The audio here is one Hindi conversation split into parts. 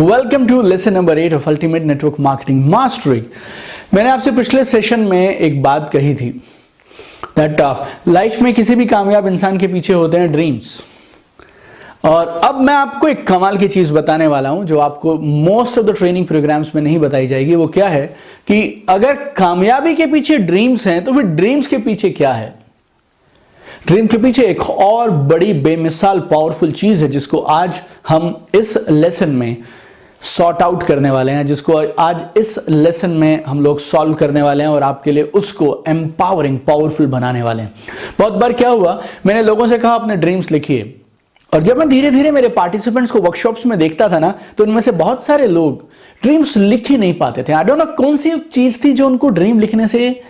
Welcome to lesson number 8 of ultimate network marketing mastery. मैंने आपसे पिछले सेशन में एक बात कही थी दैट लाइफ में किसी भी कामयाब इंसान के पीछे होते हैं ड्रीम्स। और अब मैं आपको एक कमाल की चीज बताने वाला हूं जो आपको most of the training programs में नहीं बताई जाएगी। वो क्या है कि अगर कामयाबी के पीछे ड्रीम्स हैं तो फिर ड्रीम्स के पीछे क्या है। ड्रीम के पीछे एक और बड़ी बेमिसाल पावरफुल चीज है जिसको आज हम इस लेसन में सॉर्ट आउट करने वाले हैं, जिसको आज इस लेसन में हम लोग सॉल्व करने वाले हैं और आपके लिए उसको एम्पावरिंग पावरफुल बनाने वाले हैं। बहुत बार क्या हुआ, मैंने लोगों से कहा अपने ड्रीम्स लिखिए, और जब मैं धीरे धीरे मेरे पार्टिसिपेंट्स को वर्कशॉप्स में देखता था ना, तो उनमें से बहुत सारे लोग ड्रीम्स लिख ही नहीं पाते थे। आई डोंट नो कौन सी चीज थी जो उनको ड्रीम लिखने से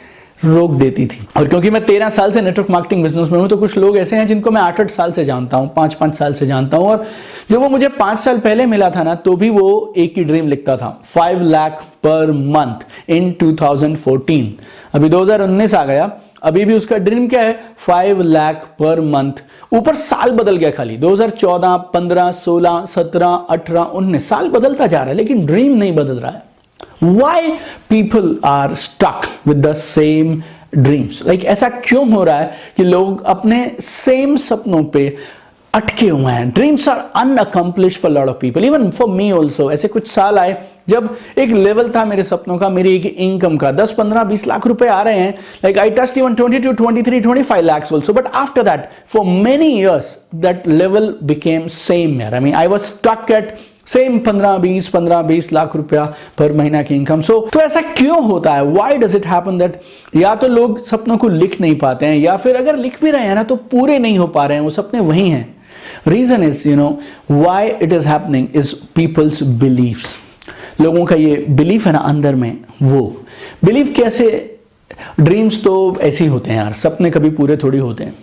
रोक देती थी। और क्योंकि मैं 13 साल से नेटवर्क मार्केटिंग बिजनेस में हूं, तो कुछ लोग ऐसे हैं जिनको मैं 8-8 साल से जानता हूं, 5-5 साल से जानता हूं। और जब वो मुझे 5 साल पहले मिला था ना, तो भी वो एक ही ड्रीम लिखता था, 5 लाख पर मंथ इन 2014। अभी 2019 आ गया, अभी भी उसका ड्रीम क्या है, 5 लाख पर मंथ। ऊपर साल बदल गया, खाली 2014, 15, 16, 17, 18, 19 साल बदलता जा रहा है, लेकिन ड्रीम नहीं बदल रहा है। Why people are stuck with the same dreams? Like ऐसा क्यों हो रहा है कि लोग अपने सेम सपनों पे अटके हुए हैं। Dreams are unaccomplished for lot of people, even for me also. ऐसे कुछ साल आए जब एक लेवल था मेरे सपनों का, मेरी एक इनकम का 10, 15, 20 लाख रुपए आ रहे हैं। Like I touched even 22, 23, 25 lakhs also, but after that for many years that level became same यार। I mean I was stuck at same 15-20 lakh रुपया पर महीना की इनकम। तो ऐसा क्यों होता है? Why does it happen that या तो लोग सपनों को लिख नहीं पाते हैं, या फिर अगर लिख भी रहे हैं ना तो पूरे नहीं हो पा रहे हैं, वो सपने वही हैं। Reason is why it is happening is people's beliefs. लोगों का ये बिलीफ है ना अंदर में, वो बिलीफ कैसे। ड्रीम्स तो ऐसे ही होते हैं यार, सपने कभी पूरे थोड़ी होते हैं।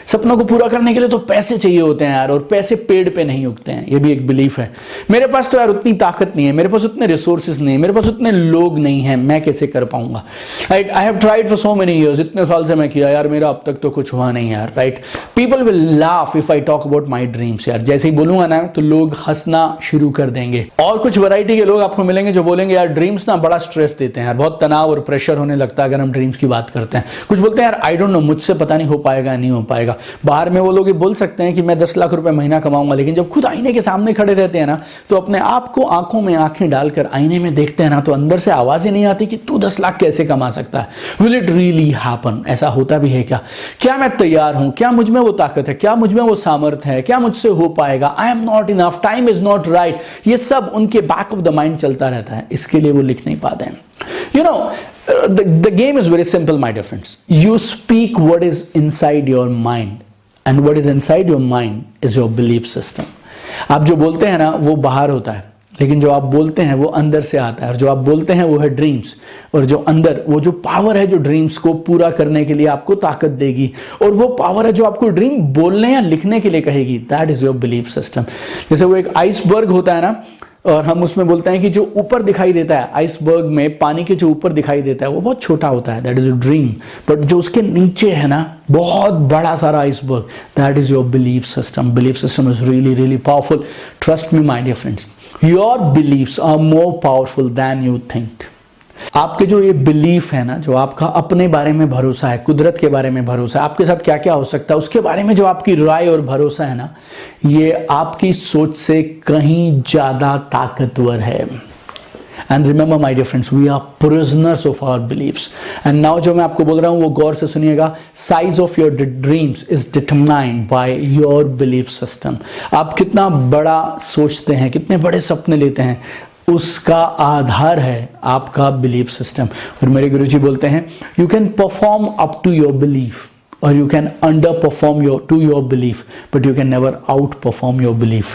सपनों को पूरा करने के लिए तो पैसे चाहिए होते हैं यार, और पैसे पेड़ पे नहीं उगते हैं, ये भी एक बिलीफ है। मेरे पास तो यार उतनी ताकत नहीं है, मेरे पास उतने रिसोर्सेज नहीं है, मेरे पास उतने लोग नहीं हैं, मैं कैसे कर पाऊंगा। Right, I have tried for so many years, इतने साल से मैं किया यार, मेरा अब तक तो कुछ हुआ नहीं यार। Right, people will laugh if I talk about my dreams यार। जैसे ही बोलूंगा ना तो लोग हंसना शुरू कर देंगे। और कुछ वैरायटी के लोग आपको मिलेंगे जो बोलेंगे यार ड्रीम्स ना बड़ा स्ट्रेस देते हैं यार, बहुत तनाव और प्रेशर होने लगता है अगर हम ड्रीम्स की बात करते हैं। कुछ बोलते हैं यार आई डोंट नो, मुझसे पता नहीं हो पाएगा नहीं हो पाएगा। बाहर में वो लोग ये बोल सकते हैं कि मैं 10 लाख रुपए महीना कमाऊंगा, लेकिन जब खुद आईने के सामने खड़े रहते हैं ना, तो अपने आप को आंखों में आंखें डालकर आईने में देखते हैं ना, तो अंदर से आवाज ही नहीं आती कि तू 10 लाख कैसे कमा सकता है। Will it really happen? ऐसा होता भी है क्या? क्या मैं तैयार हूं? क्या मुझ में वो ताकत है? क्या मुझ में वो सामर्थ्य है? क्या मुझसे हो पाएगा? I am not enough, time is not right. ये सब उनके बैक ऑफ द माइंड चलता रहता है, इसके लिए वो लिख नहीं पाते हैं। The game is very simple, my dear friends. You speak what is inside your mind, and what is inside your mind is your belief system. आप जो बोलते हैं ना वो बाहर होता है, लेकिन जो आप बोलते हैं वो अंदर से आता है। और जो आप बोलते हैं वो है ड्रीम्स, और जो अंदर वो जो पावर है जो ड्रीम्स को पूरा करने के लिए आपको ताकत देगी, और वो पावर है जो आपको ड्रीम बोलने या लिखने के लिए कहेगी, that is your belief system. जैसे वो एक आइसबर्ग होता है ना, और हम उसमें बोलते हैं कि जो ऊपर दिखाई देता है आइसबर्ग में, पानी के जो ऊपर दिखाई देता है वो बहुत छोटा होता है, that is a dream. But जो उसके नीचे है ना बहुत बड़ा सारा iceberg, that is your belief system. Belief system is really really powerful. Trust me my dear friends, your beliefs are more powerful than you think. आपके जो ये बिलीफ है ना, जो आपका अपने बारे में भरोसा है, कुदरत के बारे में भरोसा है, आपके साथ क्या क्या हो सकता है उसके बारे में जो आपकी राय और भरोसा है ना, ये आपकी सोच से कहीं ज्यादा ताकतवर है। And remember my dear friends, we are prisoners of our beliefs. And now जो मैं आपको बोल रहा हूं वो गौर से सुनिएगा। Size of your dreams is determined by your belief system. आप कितना बड़ा सोचते हैं, कितने बड़े सपने लेते हैं, उसका आधार है आपका बिलीफ सिस्टम। और मेरे गुरुजी बोलते हैं you can perform up to your belief, और you can underperform to your belief, but you can never outperform your belief।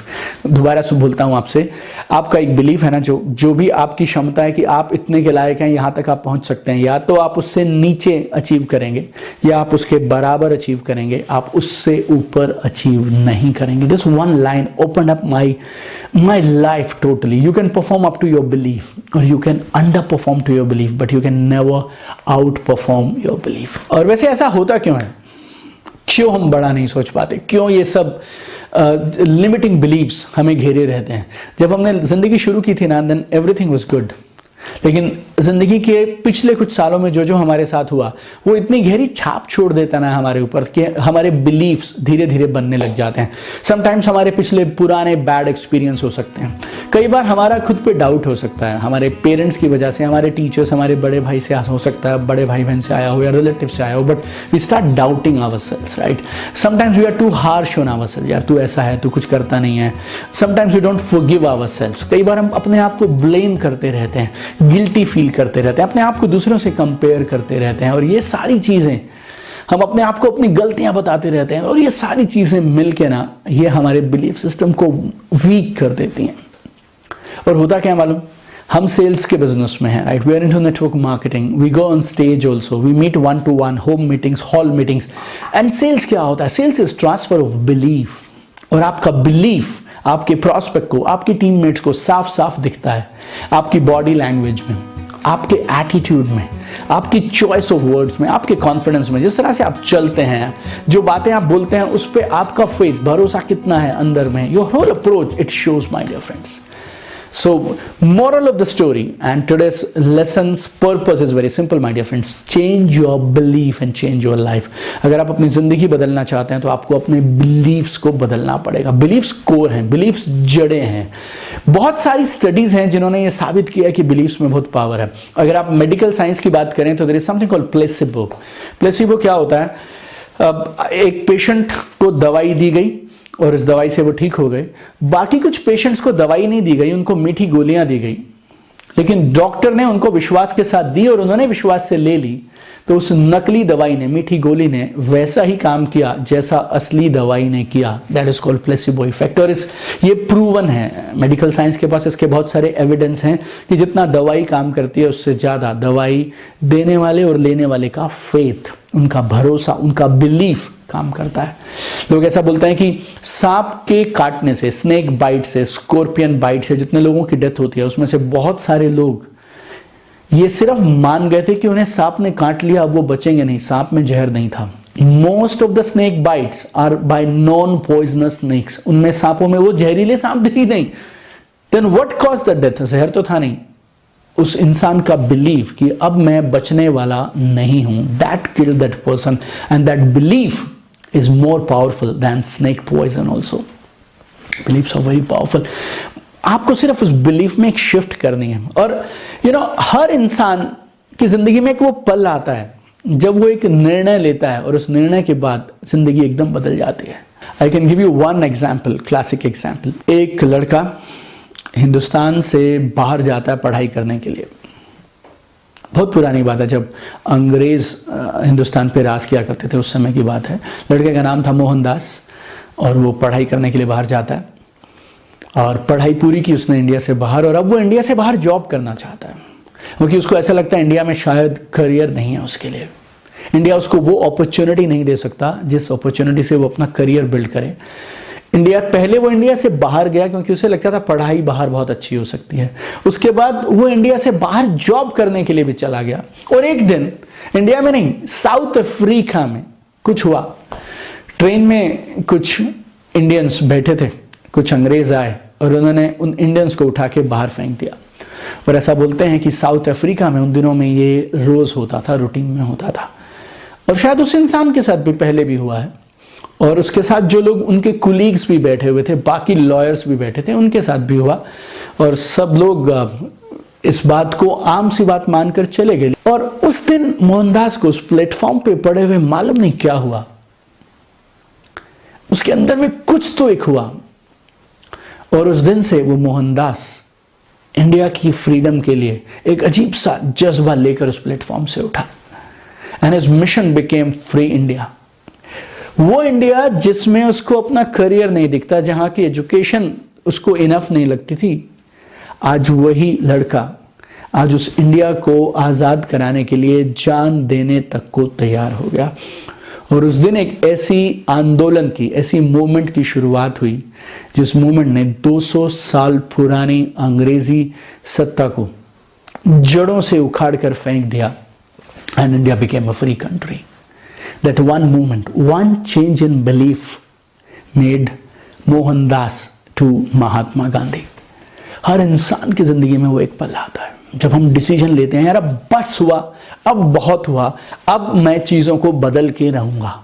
दोबारा से बोलता हूं आपसे, आपका एक बिलीफ है ना, जो भी आपकी क्षमता है कि आप इतने के लायक हैं, यहां तक आप पहुंच सकते हैं, या तो आप उससे नीचे अचीव करेंगे या आप उसके बराबर अचीव करेंगे, आप उससे ऊपर अचीव नहीं करेंगे। This one line open up my life totally. You can perform up to your belief, or you can underperform to your belief, but you can never outperform your belief। और वैसे ऐसा होता क्यों है? क्यों हम बड़ा नहीं सोच पाते? क्यों ये सब लिमिटिंग बिलीव्स हमें घेरे रहते हैं। जब हमने जिंदगी शुरू की थी ना, देन एवरीथिंग वाज गुड, लेकिन जिंदगी के पिछले कुछ सालों में जो जो हमारे साथ हुआ वो इतनी गहरी छाप छोड़ देता ना हमारे ऊपर कि हमारे बिलीफ्स धीरे धीरे बनने लग जाते हैं। समटाइम्स हमारे पिछले पुराने बैड एक्सपीरियंस हो सकते हैं, कई बार हमारा खुद पे डाउट हो सकता है, हमारे पेरेंट्स की वजह से, हमारे टीचर्स, हमारे बड़े भाई से हो सकता है, बड़े भाई बहन से आया हो या रिलेटिव से आया हो, but we start doubting ourselves, right? Sometimes we are too harsh on ourselves, यार तू ऐसा है, तू कुछ करता नहीं है। Sometimes we don't forgive ourselves, कई बार हम अपने आप को ब्लेम करते रहते हैं, गिल्टी फील करते रहते हैं, अपने आप को दूसरों से कंपेयर करते रहते हैं, और ये सारी चीजें हम अपने आप को अपनी गलतियां बताते रहते हैं, और ये सारी चीजें मिलके ना ये हमारे बिलीफ सिस्टम को वीक कर देती हैं। और होता क्या मालूम, हम सेल्स के बिजनेस में हैं, right? We are into network marketing, we go on stage also, we meet 1-to-1, home meetings, hall meetings. And sales क्या होता है? Sales is transfer of belief, और आपका बिलीफ आपके प्रॉस्पेक्ट को, आपके टीममेट्स को साफ साफ दिखता है आपकी बॉडी लैंग्वेज में, आपके एटीट्यूड में, आपकी चॉइस ऑफ वर्ड्स में, आपके कॉन्फिडेंस में, जिस तरह से आप चलते हैं, जो बातें आप बोलते हैं, उस पर आपका फेथ, भरोसा कितना है अंदर में, your whole approach, it shows, my dear friends. So, moral of the story and today's lesson's purpose is very simple, my dear friends. Change your belief and change your life. अगर आप अपनी जिंदगी बदलना चाहते हैं तो आपको अपने beliefs को बदलना पड़ेगा। Beliefs core हैं, beliefs जड़ें हैं। बहुत सारी स्टडीज हैं जिन्होंने ये साबित किया कि beliefs में बहुत पावर है। अगर आप मेडिकल साइंस की बात करें तो there is something called placebo. Placebo क्या होता है? एक पेशेंट को दवाई दी गई और इस दवाई से वो ठीक हो गए। बाकी कुछ पेशेंट्स को दवाई नहीं दी गई, उनको मीठी गोलियां दी गई, लेकिन डॉक्टर ने उनको विश्वास के साथ दी और उन्होंने विश्वास से ले ली, तो उस नकली दवाई ने, मीठी गोली ने वैसा ही काम किया जैसा असली दवाई ने किया। That is called placebo effect. और ये प्रूवन है, मेडिकल साइंस के पास इसके बहुत सारे एविडेंस हैं कि जितना दवाई काम करती है उससे ज्यादा दवाई देने वाले और लेने वाले का फेथ, उनका भरोसा, उनका बिलीफ काम करता है। लोग ऐसा बोलते हैं कि सांप के काटने से, स्नेक बाइट से, स्कॉर्पियन बाइट से जितने लोगों की डेथ होती है उसमें से बहुत सारे लोग ये सिर्फ मान गए थे कि उन्हें सांप ने काट लिया, अब वो बचेंगे नहीं, सांप में जहर नहीं था। Most of the snake bites are by non poisonous snakes, उनमें सांपों में वो जहरीले सांप ही नहीं। Then what cause the death? जहर तो था नहीं, उस इंसान का बिलीफ कि अब मैं बचने वाला नहीं हूं, that killed that person, and that belief is more powerful than snake poison also. Beliefs are very powerful. आपको सिर्फ उस बिलीफ में एक शिफ्ट करनी है। और हर इंसान की जिंदगी में एक वो पल आता है जब वो एक निर्णय लेता है और उस निर्णय के बाद जिंदगी एकदम बदल जाती है। आई can give you one example, classic example. एक लड़का हिंदुस्तान से बाहर जाता है पढ़ाई करने के लिए। बहुत पुरानी बात है, जब अंग्रेज हिंदुस्तान पे राज किया करते थे, उस समय की बात है। लड़के का नाम था मोहनदास, और वो पढ़ाई करने के लिए बाहर जाता है, और पढ़ाई पूरी की उसने इंडिया से बाहर, और अब वो इंडिया से बाहर जॉब करना चाहता है, क्योंकि उसको ऐसा लगता है इंडिया में शायद करियर नहीं है उसके लिए। इंडिया उसको वो अपॉर्चुनिटी नहीं दे सकता जिस अपॉर्चुनिटी से वो अपना करियर बिल्ड करे। पहले वो इंडिया से बाहर गया क्योंकि उसे लगता था पढ़ाई बाहर बहुत अच्छी हो सकती है। उसके बाद वो इंडिया से बाहर जॉब करने के लिए भी चला गया, और एक दिन इंडिया में नहीं, साउथ अफ्रीका में कुछ हुआ। ट्रेन में कुछ इंडियंस बैठे थे, कुछ अंग्रेज आए और उन्होंने उन इंडियंस को उठा के बाहर फेंक दिया। और ऐसा बोलते हैं कि साउथ अफ्रीका में उन दिनों में ये रोज होता था, रूटीन में होता था, और शायद उस इंसान के साथ भी पहले भी हुआ है। और उसके साथ जो लोग उनके कुलीग्स भी बैठे हुए थे, बाकी लॉयर्स भी बैठे थे, उनके साथ भी हुआ, और सब लोग इस बात को आम सी बात मानकर चले गए। और उस दिन मोहनदास को उस प्लेटफॉर्म पे पड़े हुए मालूम नहीं क्या हुआ, उसके अंदर में कुछ तो एक हुआ, और उस दिन से वो मोहनदास इंडिया की फ्रीडम के लिए एक अजीब सा जज्बा लेकर उस प्लेटफॉर्म से उठा, and his mission became free India. वो इंडिया जिसमें उसको अपना करियर नहीं दिखता, जहां की एजुकेशन उसको इनफ नहीं लगती थी, आज वही लड़का आज उस इंडिया को आजाद कराने के लिए जान देने तक को तैयार हो गया। और उस दिन एक ऐसी आंदोलन की, ऐसी मूवमेंट की शुरुआत हुई जिस मूवमेंट ने 200 साल पुरानी अंग्रेजी सत्ता को जड़ों से उखाड़ कर फेंक दिया, and India became a free country. That one movement, one change in belief made Mohandas to Mahatma Gandhi. हर इंसान की जिंदगी में वो एक पल आता है जब हम डिसीजन लेते हैं, यार अब बस हुआ, अब बहुत हुआ, अब मैं चीजों को बदल के रहूंगा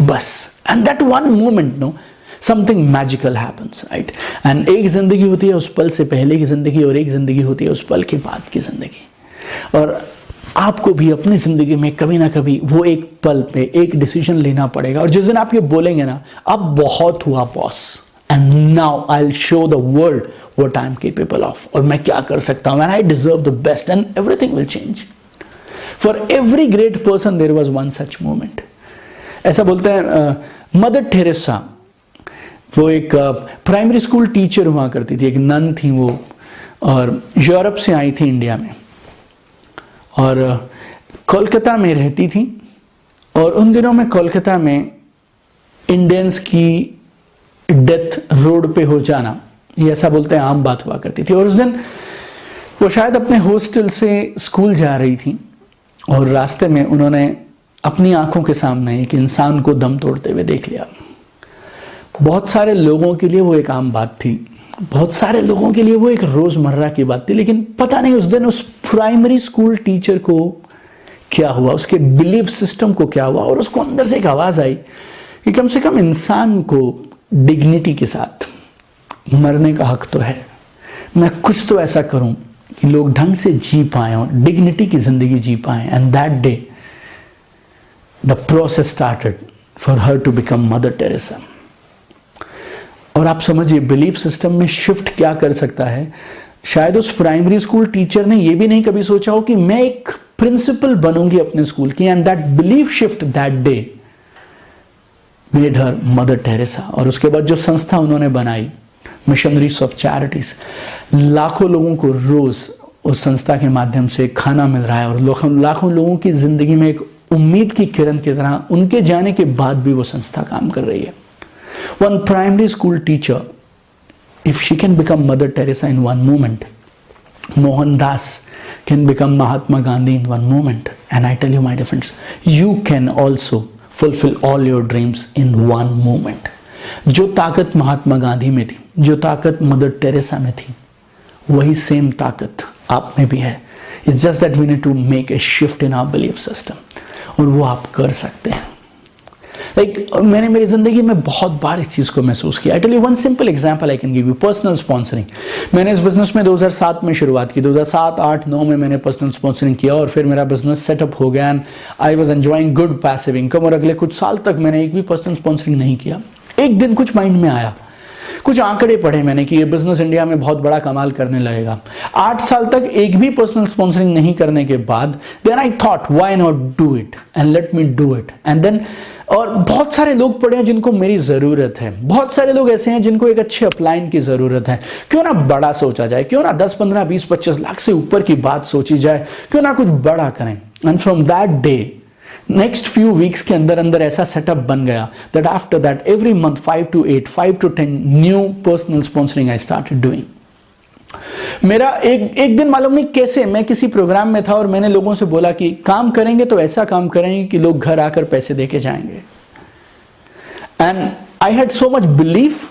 बस। And that one moment, no, something magical happens, right. And एक जिंदगी होती है उस पल से पहले की जिंदगी, और एक जिंदगी होती है उस पल के बाद की जिंदगी। और आपको भी अपनी जिंदगी में कभी ना कभी वो एक पल पे एक डिसीजन लेना पड़ेगा, और जिस दिन आप ये बोलेंगे ना, अब बहुत हुआ boss, and now I will show the world what I am capable of, और मैं क्या कर सकता हूं, and I deserve the best, and everything will change. For every great person there was one such moment. ऐसा बोलते हैं मदर टेरेसा, वो एक प्राइमरी स्कूल टीचर हुआ करती थी, एक नन थी वो, और यूरोप से आई थी इंडिया में, और कोलकाता में रहती थी। और उन दिनों में कोलकाता में इंडियंस की डेथ रोड पे हो जाना, ये ऐसा बोलते हैं आम बात हुआ करती थी। और उस दिन वो शायद अपने हॉस्टल से स्कूल जा रही थी, और रास्ते में उन्होंने अपनी आंखों के सामने एक इंसान को दम तोड़ते हुए देख लिया। बहुत सारे लोगों के लिए वो एक आम बात थी, बहुत सारे लोगों के लिए वो एक रोजमर्रा की बात थी, लेकिन पता नहीं उस दिन उस प्राइमरी स्कूल टीचर को क्या हुआ, उसके बिलीफ सिस्टम को क्या हुआ, और उसको अंदर से एक आवाज आई कि कम से कम इंसान को डिग्निटी के साथ मरने का हक तो है, मैं कुछ तो ऐसा करूं कि लोग ढंग से जी पाए और डिग्निटी की जिंदगी जी पाए। And that day the process started for her to become Mother Teresa. और आप समझिए बिलीफ सिस्टम में शिफ्ट क्या कर सकता है। शायद उस प्राइमरी स्कूल टीचर ने ये भी नहीं कभी सोचा हो कि मैं एक प्रिंसिपल बनूंगी अपने स्कूल की, and that belief shift that day made her mother Teresa. और उसके बाद जो संस्था उन्होंने बनाई, मिशनरीज ऑफ चैरिटीज, लाखों लोगों को रोज उस संस्था के माध्यम से खाना मिल रहा है, और लाखों लोगों की जिंदगी में एक उम्मीद की किरण की तरह उनके जाने के बाद भी वो संस्था काम कर रही है। One primary school teacher, if she can become Mother Teresa in one moment, Mohandas can become Mahatma Gandhi in one moment. And I tell you, my dear friends, you can also fulfill all your dreams in one moment. जो ताकत महात्मा गांधी में थी, जो ताकत मदर टेरेसा में थी, वही सेम ताकत आप में भी है। It's just that we need to make a shift in our belief system. और वो आप कर सकते हैं। मैंने मेरी जिंदगी में बहुत बार इस चीज को महसूस किया। I tell you one simple example I can give you, personal sponsoring. मैंने इस बिजनेस में 2007 में शुरुआत की, 2007, 8, 9 में मैंने पर्सनल स्पॉन्सरिंग किया, और फिर मेरा बिजनेस सेटअप हो गया, and I was enjoying good passive income. और अगले कुछ साल तक मैंने एक भी पर्सनल स्पॉन्सरिंग नहीं किया। एक दिन कुछ माइंड में आया, कुछ आंकड़े पढ़े मैंने कि ये बिजनेस इंडिया में बहुत बड़ा कमाल करने लगेगा। 8 साल तक एक भी पर्सनल स्पॉन्सरिंग नहीं करने के बाद then I thought why not do it and let me do it. And then, और बहुत सारे लोग पड़े हैं जिनको मेरी जरूरत है, बहुत सारे लोग ऐसे हैं जिनको एक अच्छे अपलाइन की जरूरत है। क्यों ना बड़ा सोचा जाए, क्यों ना 10, 15, 20, 25 लाख से ऊपर की बात सोची जाए, क्यों ना कुछ बड़ा करें। And from that day, next few weeks के अंदर अंदर ऐसा सेटअप बन गया that after that every month 5 to 8, 5 to 10 new personal sponsoring I started doing. मेरा एक दिन मालूम नहीं कैसे मैं किसी प्रोग्राम में था, और मैंने लोगों से बोला कि काम करेंगे तो ऐसा काम करेंगे कि लोग घर आकर पैसे देके जाएंगे। And I had so much belief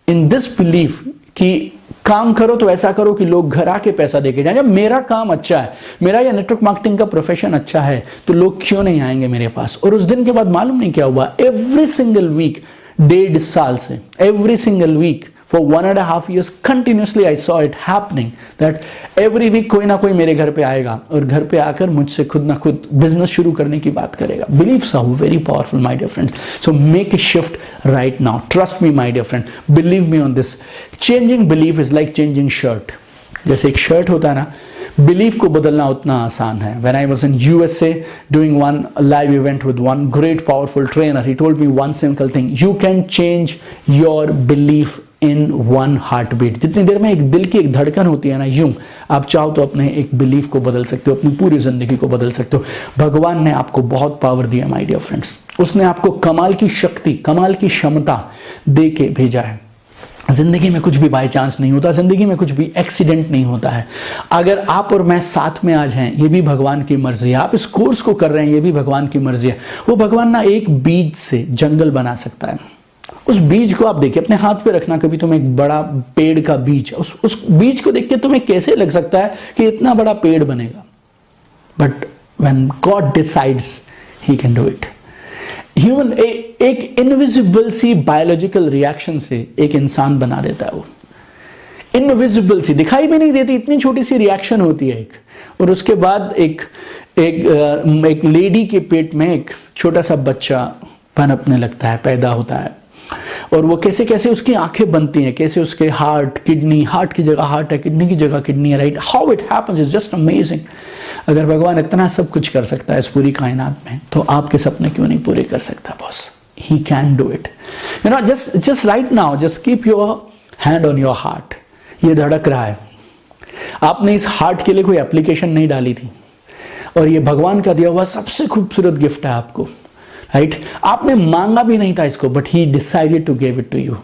in this belief कि काम करो तो ऐसा करो कि लोग घर आके पैसा देके जाएं। जब मेरा काम अच्छा है, मेरा ये नेटवर्क मार्केटिंग का प्रोफेशन अच्छा है, तो लोग क्यों नहीं आएंगे मेरे पास। और उस दिन के बाद मालूम नहीं क्या हुआ, एवरी सिंगल वीक, 1.5 साल से every single week for 1.5 years continuously I saw it happening that every week कोई ना कोई मेरे घर पे आएगा और घर पे आकर मुझसे खुद ना खुद बिजनेस शुरू करने की बात करेगा। Beliefs are very powerful, my dear friends. So make a shift right now. Trust me, my dear friend. Believe me on this. Changing belief is like changing shirt. जैसे एक शर्ट होता है ना, बिलीफ को बदलना उतना आसान है। When I was in USA doing one live event with one great powerful trainer, he told me one simple thing: you can change your belief in one heartbeat. जितनी देर में एक दिल की एक धड़कन होती है ना, यूं आप चाहो तो अपने एक बिलीफ को बदल सकते हो, अपनी पूरी जिंदगी को बदल सकते हो। भगवान ने आपको बहुत पावर दिया माय डियर फ्रेंड्स। उसने आपको कमाल की शक्ति, कमाल की क्षमता दे के भेजा है। जिंदगी में कुछ भी बाय चांस नहीं होता, जिंदगी में कुछ भी एक्सीडेंट नहीं होता है। अगर आप और मैं साथ में आज हैं, ये भी भगवान की मर्जी है। आप इस कोर्स को कर रहे हैं, ये भी भगवान की मर्जी है। वो भगवान ना एक बीज से जंगल बना सकता है, उस बीज को आप देखिए, अपने हाथ पे रखना कभी, तुम एक बड़ा पेड़ का बीज, उस बीज को देख के तुम्हें कैसे लग सकता है कि इतना बड़ा पेड़ बनेगा? But when God decides he can do it. Human एक इनविजिबल सी बायोलॉजिकल रिएक्शन से एक इंसान बना देता है। वो इनविजिबल सी, दिखाई भी नहीं देती, इतनी छोटी सी रिएक्शन होती है एक, और उसके बाद एक लेडी के पेट में एक छोटा सा बच्चा पनपने लगता है, पैदा होता है, और वो कैसे कैसे उसकी आंखें बनती हैं, कैसे उसके हार्ट की जगह हार्ट है, किडनी की जगह किडनी है, right? How it happens is just amazing. अगर भगवान इतना सब कुछ कर सकता है इस पूरी कायनात में, तो आपके सपने क्यों नहीं पूरे कर सकता boss? He can do it. You know, just right now, just keep your hand on your heart. ये धड़क रहा है, आपने इस हार्ट के लिए कोई एप्लीकेशन नहीं डाली थी, और ये भगवान का दिया हुआ सबसे खूबसूरत गिफ्ट है आपको, राइट? आपने मांगा भी नहीं था इसको, but he decided to give it to you.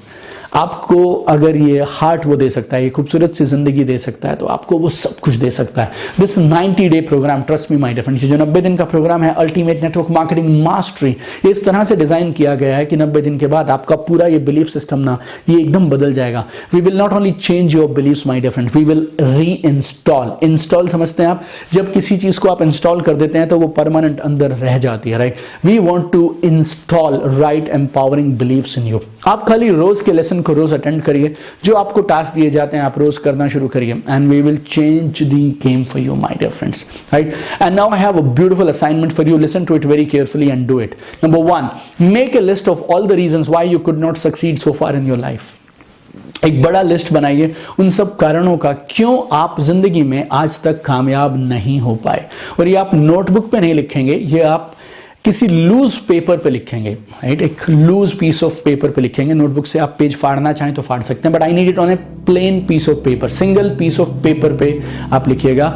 आपको अगर ये हार्ट वो दे सकता है, ये खूबसूरत सी जिंदगी दे सकता है, तो आपको वो सब कुछ दे सकता है। This 90 day program, trust me my dear friends, जो 90 दिन का प्रोग्राम है, अल्टीमेट नेटवर्क मार्केटिंग मास्टरी, ये इस तरह से डिजाइन किया गया है कि 90 दिन के बाद आपका पूरा ये बिलीफ सिस्टम ना, ये एकदम बदल जाएगा। We will not only change your beliefs my dear friends, we will reinstall समझते हैं आप? जब किसी चीज को आप इंस्टॉल कर देते हैं तो वो परमानेंट अंदर रह जाती है, right? We want to install right empowering beliefs in you. आप खाली रोज के लेसन को रोज अटेंड करिए, जो आपको टास्क दिए जाते हैं आप रोज करना शुरू करिए, and we will change the game for you my dear friends, right? And now I have a beautiful assignment for you, listen to it very carefully and do it. Number 1, make a list of all the reasons why you could not succeed so far in your life. एक बड़ा लिस्ट बनाइए उन सब कारणों का क्यों आप जिंदगी में आज तक कामयाब नहीं हो पाए, और ये आप नोटबुक पे नहीं लिखेंगे, ये आप किसी लूज पेपर पे लिखेंगे, राइट? एक लूज पीस ऑफ पेपर पे लिखेंगे। नोटबुक से आप पेज फाड़ना चाहें तो फाड़ सकते हैं, but I need it on a plain piece of paper, single piece of paper पे आप लिखिएगा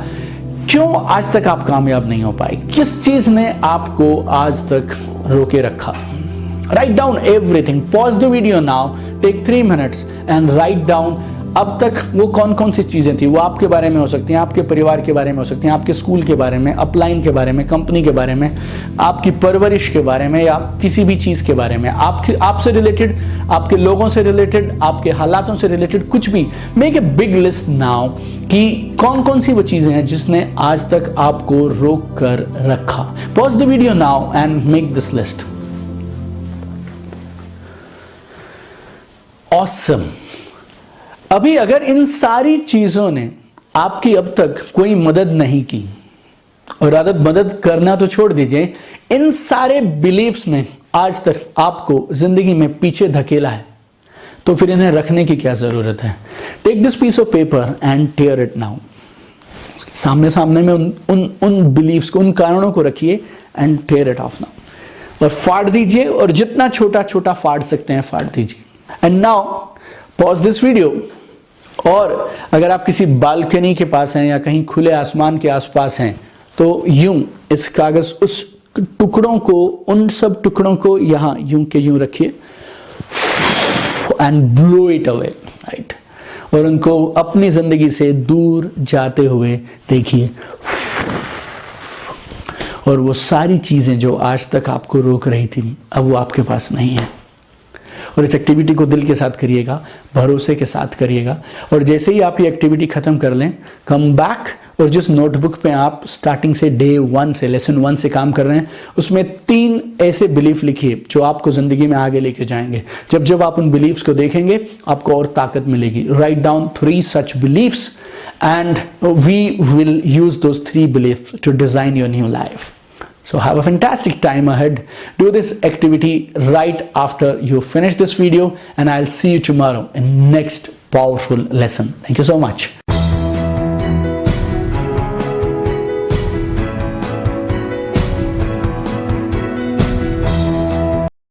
क्यों आज तक आप कामयाब नहीं हो पाए, किस चीज ने आपको आज तक रोके रखा। Write down everything, pause the video now, take 3 minutes and write down अब तक वो कौन कौन सी चीजें थी। वो आपके बारे में हो सकती हैं, आपके परिवार के बारे में हो सकती हैं, आपके स्कूल के बारे में, अपलाइन के बारे में, कंपनी के बारे में, आपकी परवरिश के बारे में, या किसी भी चीज के बारे में, आपसे रिलेटेड, आपके लोगों से रिलेटेड, आपके हालातों से रिलेटेड, कुछ भी। Make a big list now कि कौन कौन सी वो चीजें हैं जिसने आज तक आपको रोक कर रखा। Pause the video now and make this list. Awesome. अभी अगर इन सारी चीजों ने आपकी अब तक कोई मदद नहीं की, और मदद करना तो छोड़ दीजिए, इन सारे बिलीफ्स ने आज तक आपको जिंदगी में पीछे धकेला है, तो फिर इन्हें रखने की क्या जरूरत है? Take this piece of paper and tear it now. सामने में उन बिलीफ्स को, उन कारणों को रखिए and tear it off now, और फाड़ दीजिए, और जितना छोटा छोटा फाड़ सकते हैं फाड़ दीजिए। And now pause this video, और अगर आप किसी बालकनी के पास हैं या कहीं खुले आसमान के आसपास हैं, तो यूं इस कागज, उस टुकड़ों को, उन सब टुकड़ों को यहां यूं के यूं रखिए and blow it away, right? और उनको अपनी जिंदगी से दूर जाते हुए देखिए, और वो सारी चीजें जो आज तक आपको रोक रही थी, अब वो आपके पास नहीं है। और इस एक्टिविटी को दिल के साथ करिएगा, भरोसे के साथ करिएगा, और जैसे ही आप ये एक्टिविटी खत्म कर लें, कम बैक, और जिस नोटबुक पे आप स्टार्टिंग से डे 1 से, लेसन 1 से काम कर रहे हैं, उसमें 3 ऐसे बिलीफ लिखिए जो आपको जिंदगी में आगे लेके जाएंगे। जब आप उन बिलीफ्स को देखेंगे, आपको और ताकत मिलेगी। Write down 3 such beliefs and we will use those 3 beliefs to design your new life. So have a fantastic time ahead. Do this activity right after you finish this video, and I'll see you tomorrow in next powerful lesson. Thank you so much.